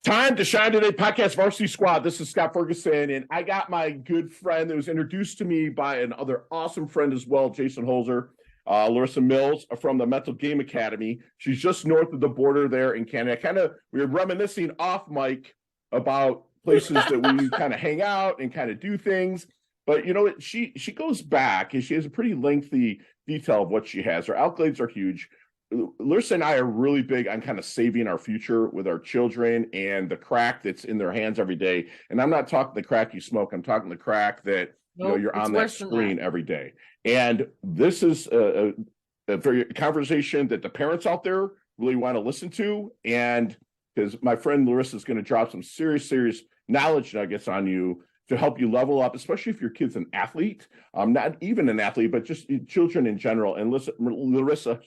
Time to Shine Today podcast Varsity Squad. This is Scott Ferguson, and I got my good friend that was introduced to me by another awesome friend as well, Jason Holzer, Larissa Mills from the Mental Game Academy. She's just north of the border there in Canada. We were reminiscing off mic about places that we kind of hang out and kind of do things. But you know what? She goes back and she has a pretty lengthy detail of what she has. Her accolades are huge. Larissa and I are really big on kind of saving our future with our children and the crack that's in their hands every day. And I'm not talking the crack you smoke. I'm talking the crack that you're on that screen every day. And this is a very conversation that the parents out there really want to listen to. And because my friend Larissa is going to drop some serious knowledge nuggets on you to help you level up, especially if your kid's an athlete, not even an athlete, but just children in general. And Larissa,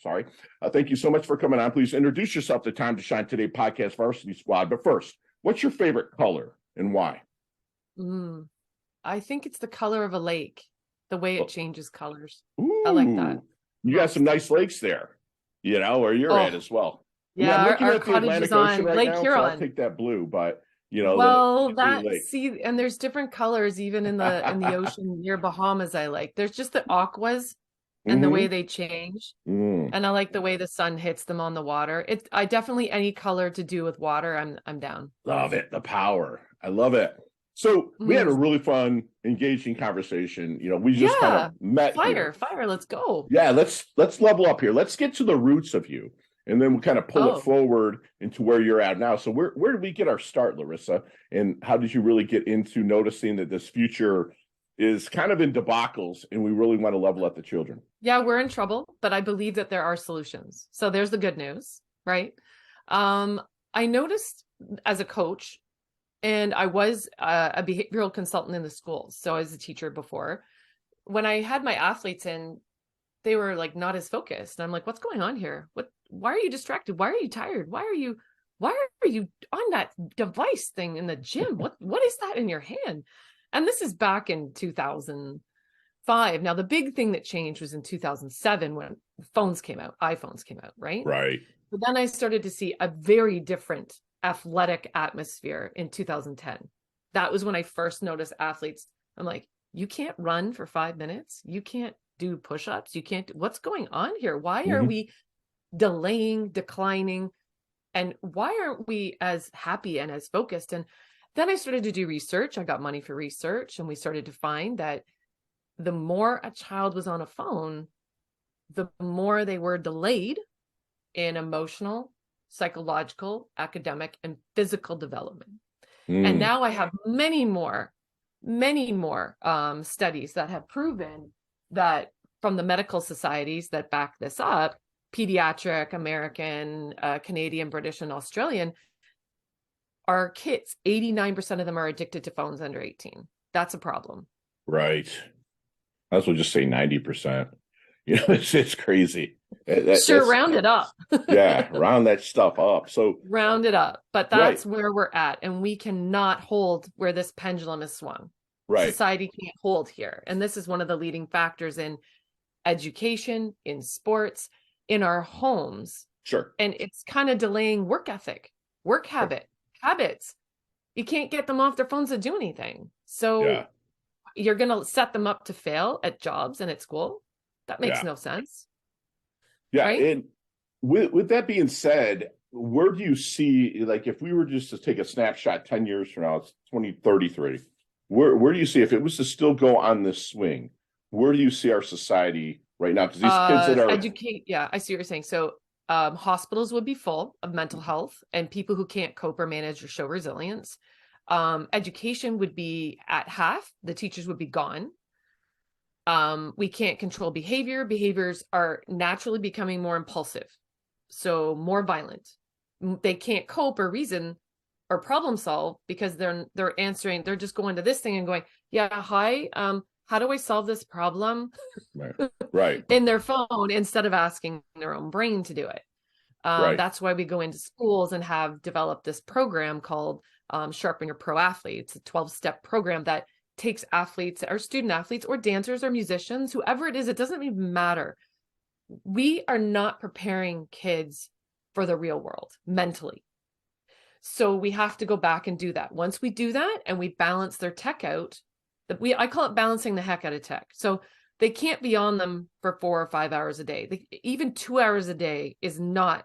thank you so much for coming on. Please introduce yourself to Time to Shine Today podcast Varsity Squad. But first, what's your favorite color and why? I think it's the color of a lake, the way it changes colors. Ooh, I like that. You got some nice lakes there, where you're at as well. Yeah, I'm looking our at the cottage Atlantic is on Ocean right Lake now, Huron. so I'll take that blue, but and there's different colors even in the ocean near Bahamas. I like. There's just the aquas and the way they change, and I like the way the sun hits them on the water. I definitely any color to do with water, I'm down. Love it, the power. I love it. So we had a really fun, engaging conversation. We just kind of met. Fire, let's go. Yeah, let's level up here. Let's get to the roots of you. And then we'll kind of pull it forward into where you're at now. So where did we get our start, Larissa? And how did you really get into noticing that this future is kind of in debacles and we really want to level up the children? Yeah, we're in trouble, but I believe that there are solutions. So there's the good news, right? I noticed as a coach, and I was a behavioral consultant in the schools. So I was a teacher before. When I had my athletes in, they were like not as focused. And I'm like, what's going on here? Why are you distracted? Why are you tired? Why are you on that device thing in the gym? What is that in your hand? And this is back in 2005. Now, the big thing that changed was in 2007 when phones came out, iPhones came out, right? Right. But then I started to see a very different athletic atmosphere in 2010. That was when I first noticed athletes. I'm like, you can't run for 5 minutes. You can't do push-ups. You can't. What's going on here? Why are we delaying, declining, and why aren't we as happy and as focused? And then I started to do research. I got money for research, and we started to find that the more a child was on a phone, the more they were delayed in emotional, psychological, academic, and physical development. And now I have many more studies that have proven that from the medical societies that back this up, pediatric, American, Canadian, British, and Australian, our kids, 89% of them are addicted to phones under 18. That's a problem. Right. I was just say 90%. It's crazy. Round it up. Yeah, round that stuff up. So round it up. But that's where we're at. And we cannot hold where this pendulum is swung. Right. Society can't hold here. And this is one of the leading factors in education, in sports, in our homes. Sure. And it's kind of delaying work ethic, work habits. You can't get them off their phones to do anything. So you're going to set them up to fail at jobs and at school. That makes no sense. Yeah. Right? And with that being said, where do you see, like, if we were just to take a snapshot 10 years from now, it's 2033, where do you see, if it was to still go on this swing, where do you see our society right now? Because these kids that are I see what you're saying. So hospitals would be full of mental health and people who can't cope or manage or show resilience. Education would be at half. The teachers would be gone. We can't control behavior. Behaviors are naturally becoming more impulsive, so more violent. They can't cope or reason or problem solve because they're just going to this thing and going, hi, how do I solve this problem? Right. In their phone instead of asking their own brain to do it. That's why we go into schools and have developed this program called Sharpen Your Pro Athlete. It's a 12-step program that takes athletes or student athletes or dancers or musicians, whoever it is, it doesn't even matter. We are not preparing kids for the real world mentally. So we have to go back and do that. Once we do that and we balance their tech out, I call it balancing the heck out of tech. So they can't be on them for 4 or 5 hours a day. Even 2 hours a day is not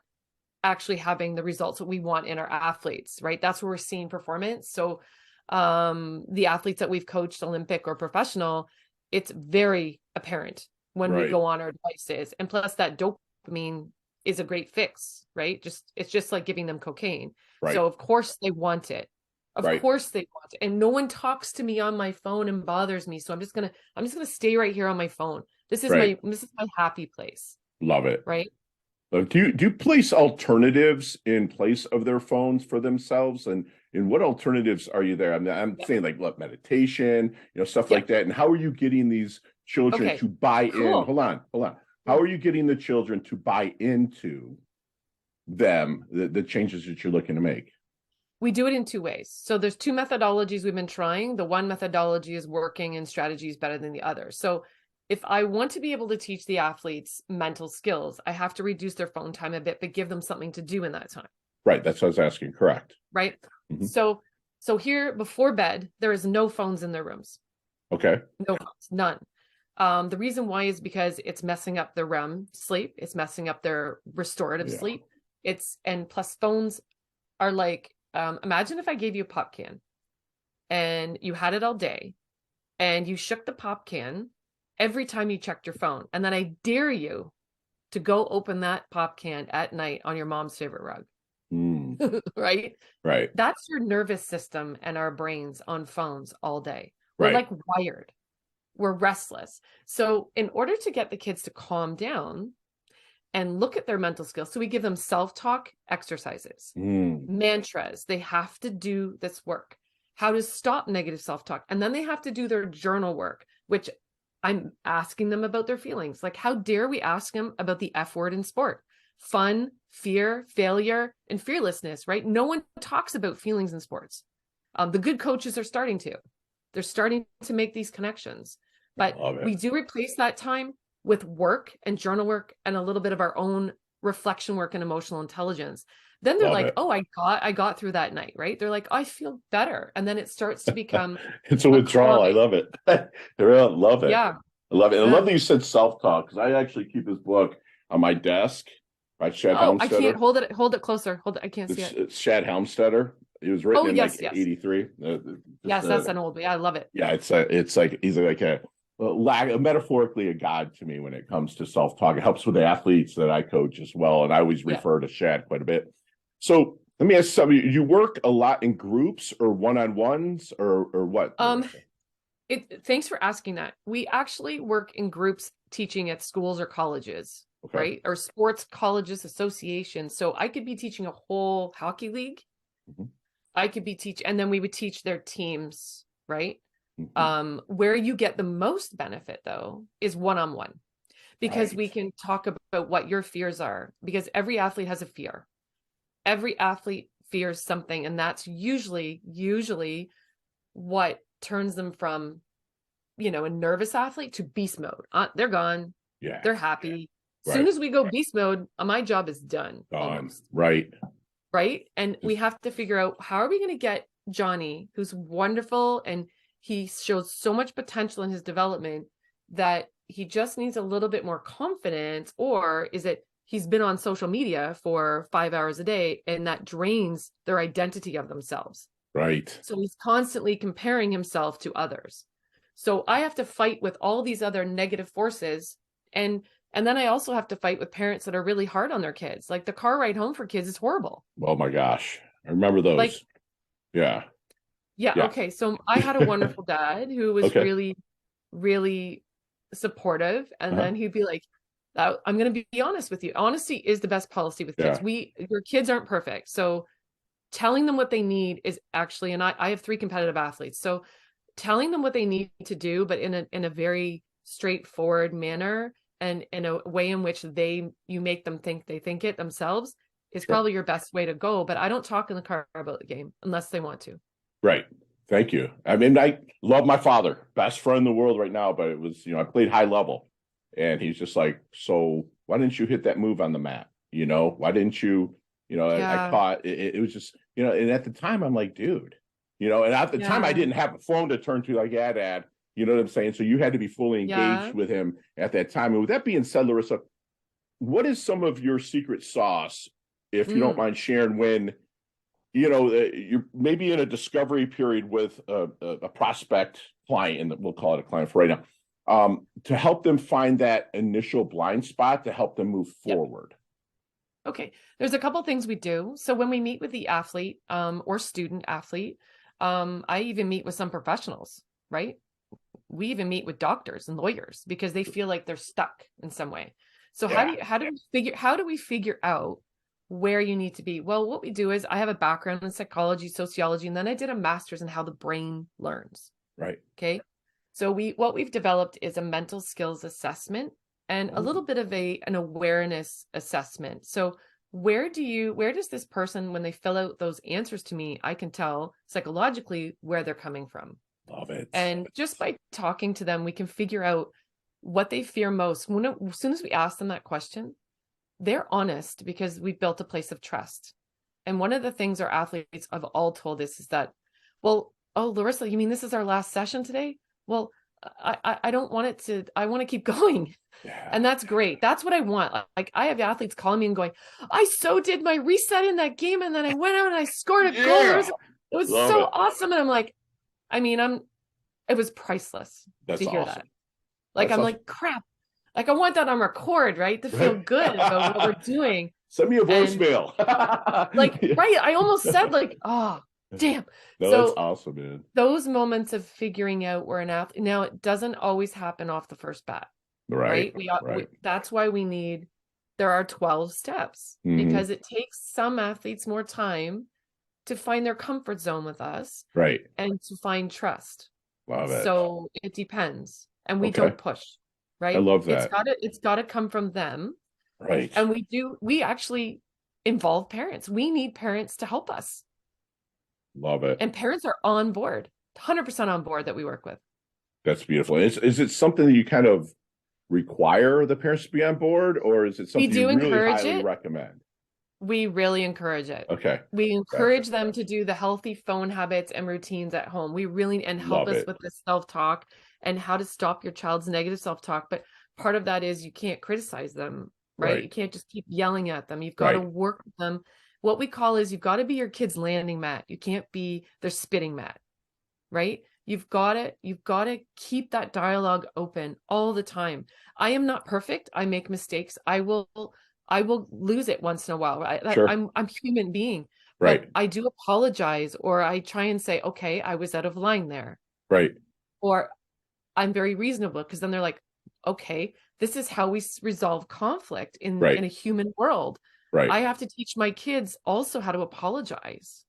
actually having the results that we want in our athletes, right? That's where we're seeing performance. So the athletes that we've coached, Olympic or professional, it's very apparent when we go on our devices. And plus that dopamine is a great fix, right? It's just like giving them cocaine. Right. So of course they want it. Of course they want it. And no one talks to me on my phone and bothers me. So I'm just gonna stay right here on my phone. This is my happy place. Love it. Right. Do you place alternatives in place of their phones for themselves? And what alternatives are you there? I'm saying like what, meditation, stuff like that. And how are you getting these children to buy in? Hold on. How are you getting the children to buy into the changes that you're looking to make? We do it in 2 ways. So there's 2 methodologies we've been trying. The one methodology is working and strategy is better than the other. So if I want to be able to teach the athletes mental skills, I have to reduce their phone time a bit, but give them something to do in that time. Right. That's what I was asking. Correct. Right. Mm-hmm. So here before bed, there is no phones in their rooms. Okay. No phones, none. The reason why is because it's messing up their REM sleep. It's messing up their restorative sleep. And plus phones are like, imagine if I gave you a pop can and you had it all day and you shook the pop can every time you checked your phone. And then I dare you to go open that pop can at night on your mom's favorite rug. Right? Right. That's your nervous system and our brains on phones all day. We're like wired. We're restless. So in order to get the kids to calm down and look at their mental skills, so we give them self-talk exercises, mantras. They have to do this work, how to stop negative self-talk. And then they have to do their journal work, which I'm asking them about their feelings. Like, how dare we ask them about the F word in sport? Fun, fear, failure, and fearlessness, right? No one talks about feelings in sports. The good coaches are starting to. They're starting to make these connections. But we do replace that time with work and journal work and a little bit of our own reflection work and emotional intelligence. Then they're like, oh, I got through that night, right? They're like, I feel better. And then it starts to become it's a withdrawal. I love it. I really love it. Yeah. I love it. I love that you said self-talk, because I actually keep this book on my desk by Shad Helmstetter. I can't hold it closer. Hold it. I can't see it. It's Shad Helmstetter. It was written in 83. Yes, that's an old. Yeah, I love it. Yeah, it's like he's like a metaphorically a god to me when it comes to self-talk. It helps with the athletes that I coach as well, and I always refer to Shad quite a bit. So let me ask you something. You work a lot in groups or one-on-ones or what? Thanks for asking that. We actually work in groups teaching at schools or colleges, right? Or sports colleges associations. So I could be teaching a whole hockey league. I could be and then we would teach their teams, right? Where you get the most benefit though is one-on-one, because we can talk about what your fears are, because every athlete has a fear. Every athlete fears something, and that's usually what turns them from, a nervous athlete to beast mode. They're gone. Yeah. They're happy. As soon as we go beast mode, my job is done. Almost. Right. And we have to figure out, how are we going to get Johnny, who's wonderful and he shows so much potential in his development, that he just needs a little bit more confidence? Or is it he's been on social media for 5 hours a day and that drains their identity of themselves? Right. So he's constantly comparing himself to others. So I have to fight with all these other negative forces. And then I also have to fight with parents that are really hard on their kids. Like the car ride home for kids is horrible. Oh my gosh. I remember those. Yeah. Okay. So I had a wonderful dad who was really, really supportive. And then he'd be like, I'm going to be honest with you. Honesty is the best policy with kids. Your kids aren't perfect. So telling them what they need is actually, and I have 3 competitive athletes. So telling them what they need to do, but in a very straightforward manner and in a way in which you make them think they think it themselves is probably your best way to go. But I don't talk in the car about the game unless they want to. Right. Thank you. I mean, I love my father, best friend in the world right now, but it was, I played high level and he's just like, so why didn't you hit that move on the mat? Why didn't you I Yeah. caught it was just, and at the time I'm like, dude, and at the time I Yeah. didn't have a phone to turn to like Dad, you know what I'm saying? So you had to be fully Yeah. engaged with him at that time. And with that being said, Larissa, what is some of your secret sauce, if you don't Mm. mind sharing, when you're maybe in a discovery period with a prospect client, and we'll call it a client for right now, to help them find that initial blind spot to help them move Yep. forward? Okay. There's a couple things we do. So when we meet with the athlete, or student athlete, I even meet with some professionals, right? We even meet with doctors and lawyers because they feel like they're stuck in some way. So Yeah. how do we figure out where you need to be? Well, what we do is I have a background in psychology, sociology, and then I did a master's in how the brain learns. Right. Okay. So what we've developed is a mental skills assessment and a little bit of an awareness assessment. So where does this person, when they fill out those answers to me, I can tell psychologically where they're coming from. Love it. And just by talking to them, we can figure out what they fear most. As soon as we ask them that question, they're honest because we've built a place of trust. And one of the things our athletes have all told us is that, well, oh, Larissa, you mean this is our last session today? Well, I don't want it to, I want to keep going. Yeah. And that's great. That's what I want. Like I have athletes calling me and going, I so did my reset in that game. And then I went out and I scored a goal. It was Love so it. awesome. And I'm like, it was priceless That's to hear awesome. that. Like, I'm like, crap. Like I want that on record, right? To feel good about what we're doing. Send me a voicemail. Right. I almost said like, oh, damn. No, So that's awesome, man. those moments of figuring out where an athlete, now it doesn't always happen off the first bat, right? That's why there are 12 steps because it takes some athletes more time to find their comfort zone with us. Right. And to find trust. Love it. So it depends. And we don't push, right? I love that. It's gotta come from them. Right. And we actually involve parents. We need parents to help us. Love it. And parents are on board, 100% on board that we work with. That's beautiful. Is it something that you kind of require the parents to be on board, or is it something you really highly recommend? We really encourage it. Okay. We encourage them to do the healthy phone habits and routines at home. And help us with the self-talk and how to stop your child's negative self-talk. But part of that is you can't criticize them, right? You can't just keep yelling at them. You've got to work with them. What we call is you've got to be your kid's landing mat. You can't be their spitting mat, right? You've got to keep that dialogue open all the time. I am not perfect. I make mistakes. I will lose it once in a while. I'm a human being, but I do apologize, or I try and say, okay, I was out of line there. Right. Or I'm very reasonable, because then they're like, okay, this is how we resolve conflict in a human world. Right. I have to teach my kids also how to apologize.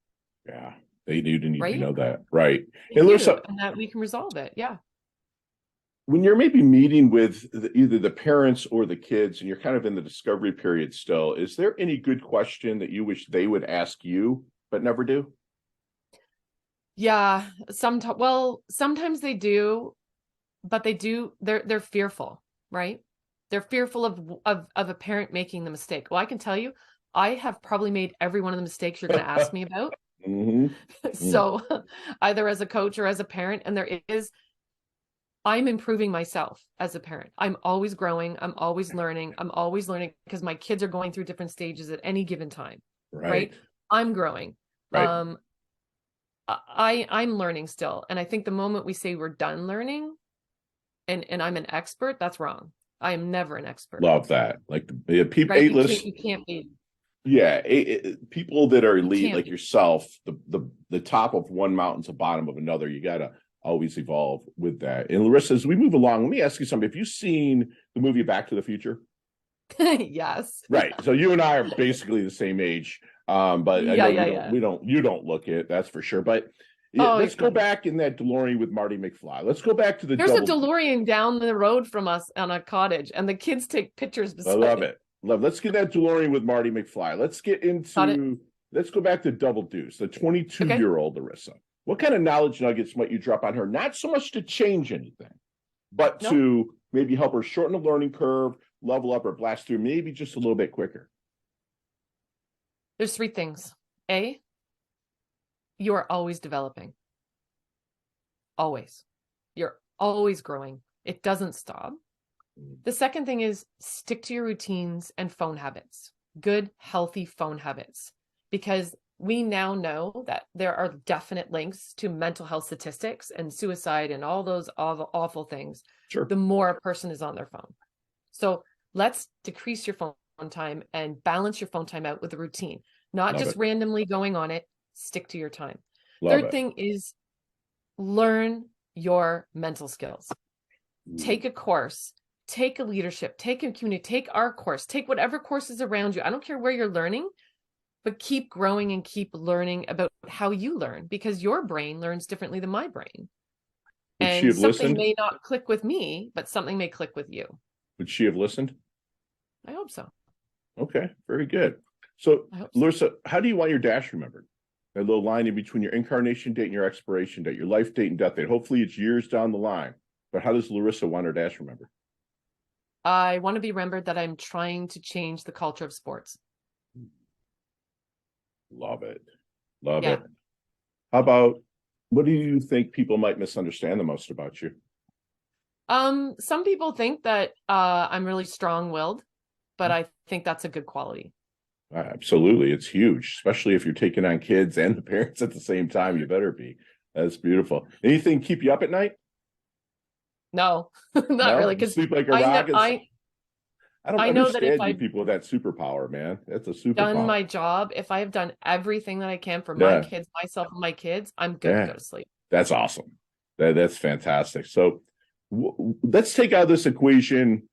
Yeah, they do need to know that. Right. And that we can resolve it. Yeah. When you're maybe meeting with either the parents or the kids and you're kind of in the discovery period still, is there any good question that you wish they would ask you but never do? Yeah, sometimes they do, but they're fearful, right? They're fearful of a parent making the mistake. Well, I can tell you, I have probably made every one of the mistakes you're going to ask me about. So either as a coach or as a parent, and I'm improving myself as a parent. I'm always growing. I'm always learning. Because my kids are going through different stages at any given time. Right? I'm growing. Right. I'm learning still. And I think the moment we say we're done learning and I'm an expert, that's wrong. I am never an expert. Love that. Like people, right? You can't be. Yeah, people that are elite like yourself, the top of one mountain's the bottom of another. You gotta always evolve with that. And Larissa, as we move along, let me ask you something. Have you seen the movie Back to the Future? Yes. Right. So you and I are basically the same age. But you don't look it, that's for sure. But let's go back in that DeLorean with Marty McFly. Let's go back to There's a DeLorean down the road from us on a cottage, and the kids take pictures beside I love it. Let's get that DeLorean with Marty McFly. Let's go back to Double Deuce, the 22-year-old Larissa. What kind of knowledge nuggets might you drop on her? Not so much to change anything, but to maybe help her shorten the learning curve, level up, or blast through maybe just a little bit quicker. There's three things. A, you are always developing. Always. You're always growing. It doesn't stop. The second thing is stick to your routines and phone habits. Good, healthy phone habits. Because we now know that there are definite links to mental health statistics and suicide and all those awful things. Sure. The more a person is on their phone. So let's decrease your phone time and balance your phone time out with a routine, not Love just it. randomly going on it. Stick to your time. Love Third it. thing is learn your mental skills. Take a course, take a leadership, take a community, take our course, take whatever course is around you. I don't care where you're learning, but keep growing and keep learning about how you learn, because your brain learns differently than my brain. Would she And have something listened? may not click with me, but something may click with you. Would she have listened? I hope so. Okay, very good. So, I hope so. Larissa, how do you want your dash remembered? That little line in between your incarnation date and your expiration date, your life date and death date. Hopefully it's years down the line. But how does Larissa want her dash remembered? I want to be remembered that I'm trying to change the culture of sports. Love it. Love Yeah. it. How about, what do you think people might misunderstand the most about you? Some people think that I'm really strong-willed, but I think that's a good quality. Absolutely. It's huge, especially if you're taking on kids and the parents at the same time. You better be. That's beautiful. Anything keep you up at night? No, not No? really. You Because sleep like a I know, rock. I don't I know that if understand you I've people with that superpower, man. That's a done superpower. my job, if I have done everything that I can for Yeah. my kids, myself, and my kids, I'm good Yeah. to go to sleep. That's awesome. That's fantastic. So let's take out this equation,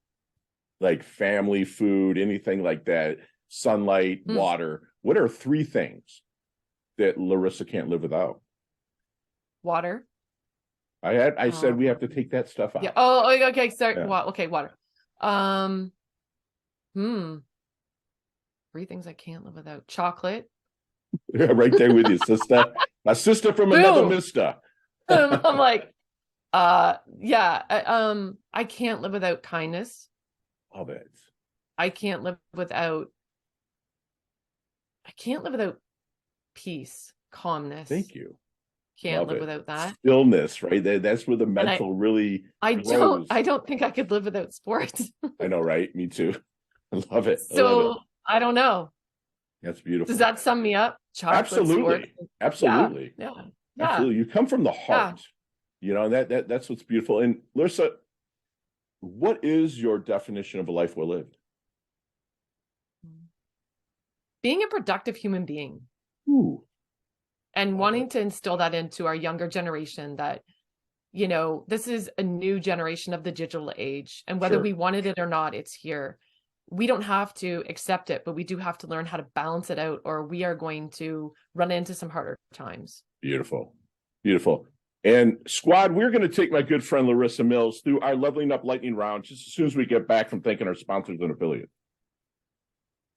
like family, food, anything like that, sunlight, water. What are three things that Larissa can't live without? Water. I said we have to take that stuff out. Yeah. Oh, okay. Sorry. Yeah. Okay, water. Three things I can't live without. Chocolate. Right there with you, sister. My sister from another mister. I'm like, yeah. I can't live without kindness. Love it. I can't live without peace, calmness. Thank you. Can't live without that. Stillness, right? That's where the mental really grows. I don't think I could live without sports. I know, right? Me too. I love it. So I don't know. That's beautiful. Does that sum me up? Chocolate, absolutely. sports. Absolutely. Yeah. Absolutely. You come from the heart. Yeah. You know, that's what's beautiful. And Larissa, what is your definition of a life well lived? Being a productive human being. Ooh. And wanting to instill that into our younger generation that, you know, this is a new generation of the digital age. And whether we wanted it or not, it's here. We don't have to accept it, but we do have to learn how to balance it out, or we are going to run into some harder times. Beautiful. Beautiful. And squad, we're going to take my good friend Larissa Mills through our Leveling Up Lightning Round just as soon as we get back from thanking our sponsors and affiliates.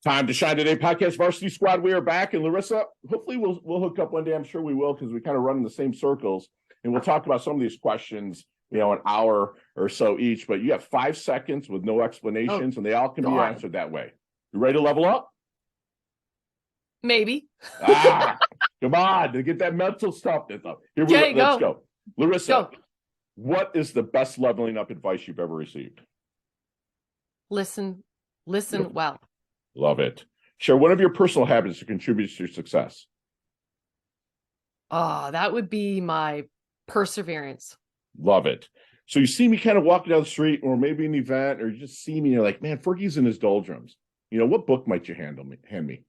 Time to Shine Today podcast Varsity Squad. We are back, and Larissa, hopefully we'll hook up one day. I'm sure we will, because we kind of run in the same circles, and we'll talk about some of these questions, you know, an hour or so each. But you have 5 seconds with no explanations, and they all can be answered that way. You ready to level up? Maybe. Come on, to get that mental stuff. Here we go. Let's go. Larissa, what is the best leveling up advice you've ever received? Listen well. Love it. Share one of your personal habits that contributes to your success. That would be my perseverance. Love it. So you see me kind of walking down the street, or maybe an event, or you just see me and you're like, man, Fergie's in his doldrums. You know, what book might you hand me?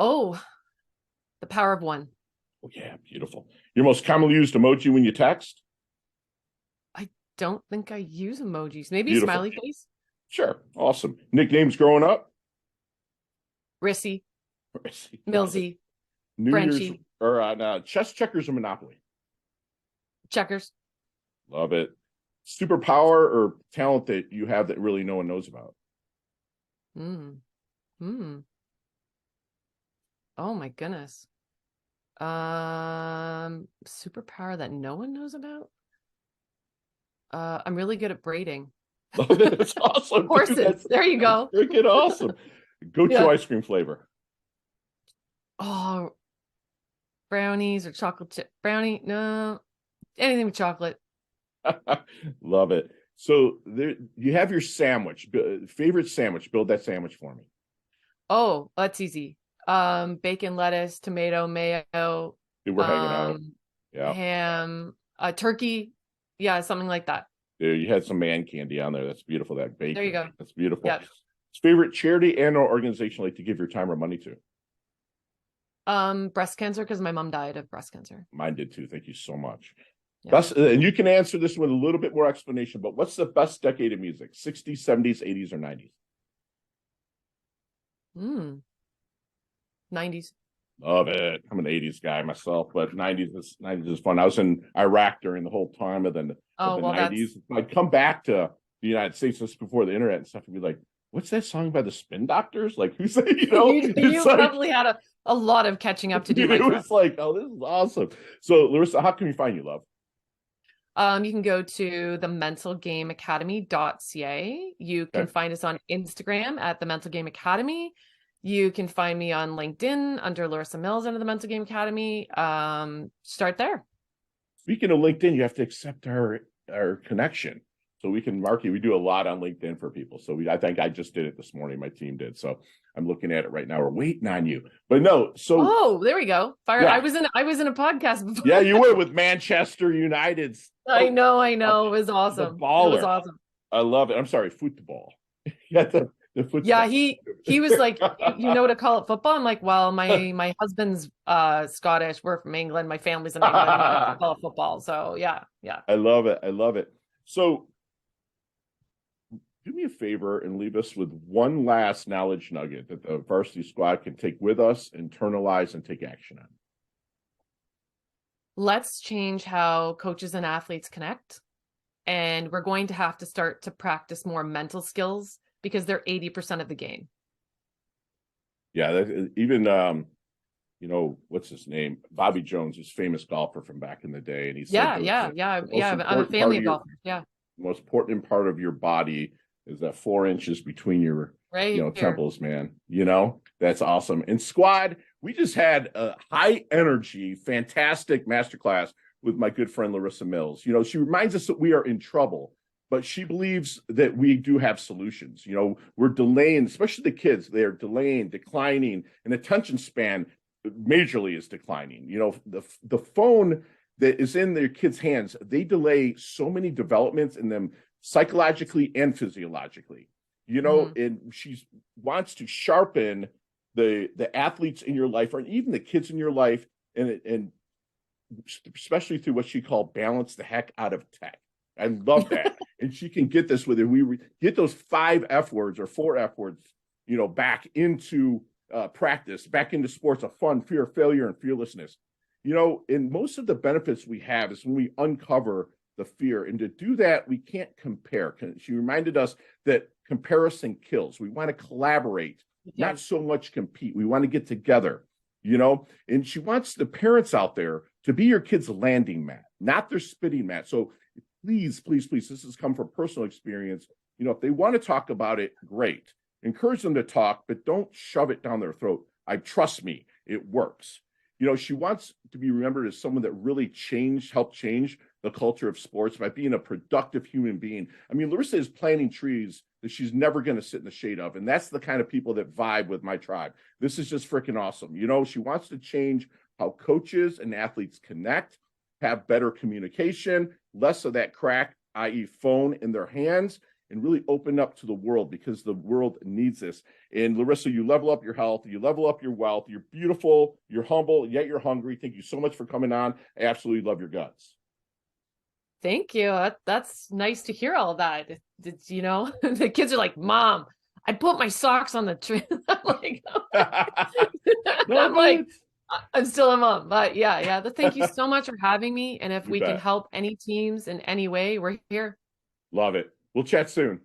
Oh, The Power of One. Oh, yeah, beautiful. Your most commonly used emoji when you text? I don't think I use emojis. Maybe beautiful. A smiley face. Sure. Awesome. Nicknames growing up? Rissy. Millsy. New Frenchie. Year's, or chess, checkers, or Monopoly? Checkers. Love it. Superpower or talent that you have that really no one knows about? Oh my goodness. Superpower that no one knows about? I'm really good at braiding. That's awesome. Horses. There you go. Freaking awesome. Go-to ice cream flavor? Oh, brownies or chocolate chip brownie. No, anything with chocolate. Love it. So there, you have your sandwich. Favorite sandwich. Build that sandwich for me. Oh, that's easy. Bacon, lettuce, tomato, mayo, Dude, we're hanging out. Yeah. ham, turkey. Yeah, something like that. Dude, you had some man candy on there. That's beautiful. That There you bacon. go. That's beautiful. Yeah. Favorite charity and or organization like to give your time or money to? Breast cancer because my mom died of breast cancer. Mine did too. Thank you so much. Yeah. Best, and you can answer this with a little bit more explanation, but what's the best decade of music? 60s, 70s, 80s, or 90s? 90s. Love it. I'm an 80s guy myself, but 90s is fun. I was in Iraq during the whole time of the Oh, well, 90s. I'd come back to the United States just before the internet and stuff and be like, what's that song by the Spin Doctors? Like, who's that? You know, you like, probably had a lot of catching up to do. It was like, oh, this is awesome. So, Larissa, how can we find you, love? You can go to thementalgameacademy.ca. You can find us on Instagram at the Mental Game Academy. You can find me on LinkedIn under Larissa Mills under the Mental Game Academy. Start there. Speaking of LinkedIn, you have to accept our connection so we can mark you. We do a lot on LinkedIn for people. So I think I just did it this morning. My team did. So I'm looking at it right now. We're waiting on you. But no, so there we go. Fire. Yeah. I was in a podcast before. Yeah, you were with Manchester United's. I know. It was awesome. It was awesome. I love it. I'm sorry, football. Yeah, the football. Yeah, he was like, you know to call it football. I'm like, well, my husband's Scottish. We're from England. My family's in England. I call it football. So yeah. I love it. So do me a favor and leave us with one last knowledge nugget that the varsity squad can take with us, internalize, and take action on. Let's change how coaches and athletes connect. And we're going to have to start to practice more mental skills because they're 80% of the game. Yeah, even what's his name? Bobby Jones, his famous golfer from back in the day, and he said, I'm a family of golfers. Yeah, the most important part of your body is that 4 inches between your temples, man. That's awesome. And squad, we just had a high energy, fantastic masterclass with my good friend Larissa Mills. She reminds us that we are in trouble, but she believes that we do have solutions. We're delaying, especially the kids, they're delaying, declining, and attention span majorly is declining. The phone that is in their kids' hands, they delay so many developments in them psychologically and physiologically. And she wants to sharpen the athletes in your life, or even the kids in your life, and especially through what she called balance the heck out of tech. I love that. And she can get this with it. We get those 5 F words or 4 F words, back into practice, back into sports of fun, fear, failure, and fearlessness. And most of the benefits we have is when we uncover the fear. And to do that, we can't compare. She reminded us that comparison kills. We want to collaborate, not so much compete. We want to get together, and she wants the parents out there to be your kids' landing mat, not their spitting mat. So please, this has come from personal experience. If they want to talk about it, great. Encourage them to talk, but don't shove it down their throat. Trust me, it works. She wants to be remembered as someone that really helped change the culture of sports by being a productive human being. I mean, Larissa is planting trees that she's never going to sit in the shade of. And that's the kind of people that vibe with my tribe. This is just freaking awesome. She wants to change how coaches and athletes connect, have better communication, less of that crack, i.e. phone in their hands, and really open up to the world because the world needs this. And Larissa, you level up your health, you level up your wealth, you're beautiful, you're humble, yet you're hungry. Thank you so much for coming on. I absolutely love your guts. Thank you. That's nice to hear all that. The kids are like, Mom, I put my socks on the tree. I'm still a mom, but yeah. Thank you so much for having me. And if we can help any teams in any way, we're here. Love it. We'll chat soon.